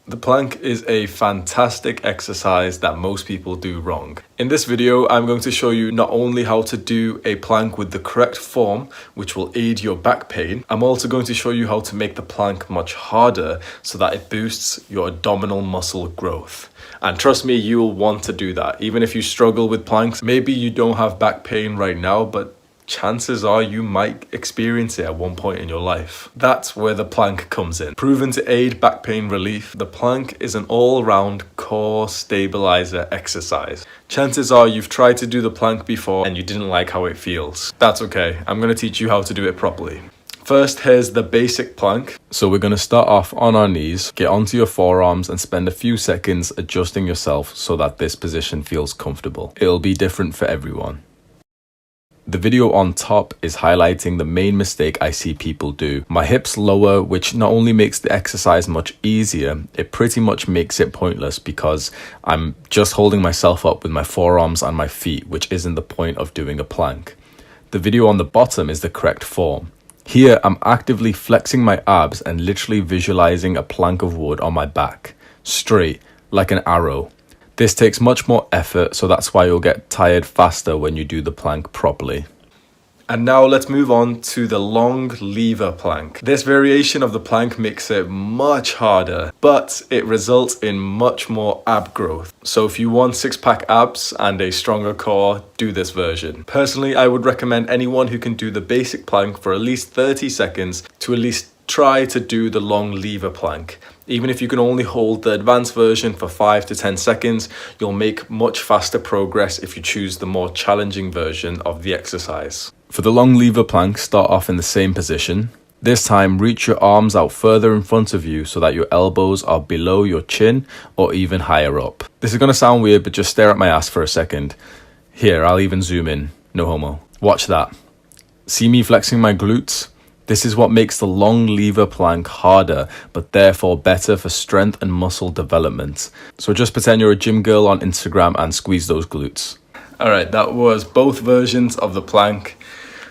The plank is a fantastic exercise that most people do wrong. In this video, I'm going to show you not only how to do a plank with the correct form, which will aid your back pain, I'm also going to show you how to make the plank much harder so that it boosts your abdominal muscle growth. And trust me, you will want to do that. Even if you struggle with planks, maybe you don't have back pain right now, but chances are you might experience it at one point in your life. That's where the plank comes in. Proven to aid back pain relief, the plank is an all-round core stabilizer exercise. Chances are you've tried to do the plank before and you didn't like how it feels. That's okay, I'm going to teach you how to do it properly. First, here's the basic plank. So we're going to start off on our knees, get onto your forearms and spend a few seconds adjusting yourself so that this position feels comfortable. It'll be different for everyone. The video on top is highlighting the main mistake I see people do. My hips lower, which not only makes the exercise much easier, it pretty much makes it pointless because I'm just holding myself up with my forearms and my feet, which isn't the point of doing a plank. The video on the bottom is the correct form. Here, I'm actively flexing my abs and literally visualizing a plank of wood on my back, straight, like an arrow. This takes much more effort, so that's why you'll get tired faster when you do the plank properly. And now let's move on to the long lever plank. This variation of the plank makes it much harder, but it results in much more ab growth. So if you want six-pack abs and a stronger core, do this version. Personally, I would recommend anyone who can do the basic plank for at least 30 seconds to at least try to do the long lever plank. Even if you can only hold the advanced version for 5 to 10 seconds, you'll make much faster progress if you choose the more challenging version of the exercise. For the long lever plank, start off in the same position. This time, reach your arms out further in front of you so that your elbows are below your chin or even higher up. This is going to sound weird, but just stare at my ass for a second. Here, I'll even zoom in. No homo. Watch that. See me flexing my glutes? This is what makes the long lever plank harder, but therefore better for strength and muscle development. So just pretend you're a gym girl on Instagram and squeeze those glutes. Alright, that was both versions of the plank.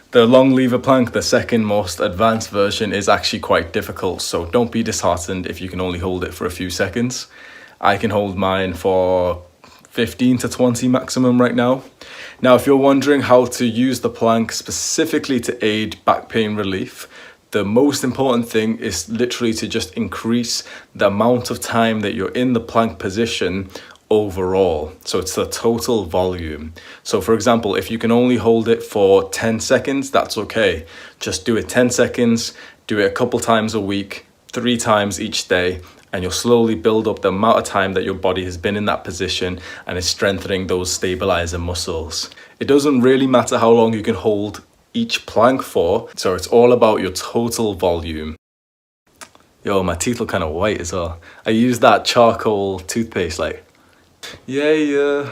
The long lever plank, the second most advanced version, is actually quite difficult, so don't be disheartened if you can only hold it for a few seconds. I can hold mine for 15 to 20 maximum right now. Now, if you're wondering how to use the plank specifically to aid back pain relief, the most important thing is literally to just increase the amount of time that you're in the plank position overall. So it's the total volume. So for example, if you can only hold it for 10 seconds, that's okay. Just do it 10 seconds, do it a couple times a week, 3 times each day, and you'll slowly build up the amount of time that your body has been in that position and is strengthening those stabilizer muscles. It doesn't really matter how long you can hold each plank for, so it's all about your total volume. Yo, my teeth look kind of white as well. I use that charcoal toothpaste like, yeah,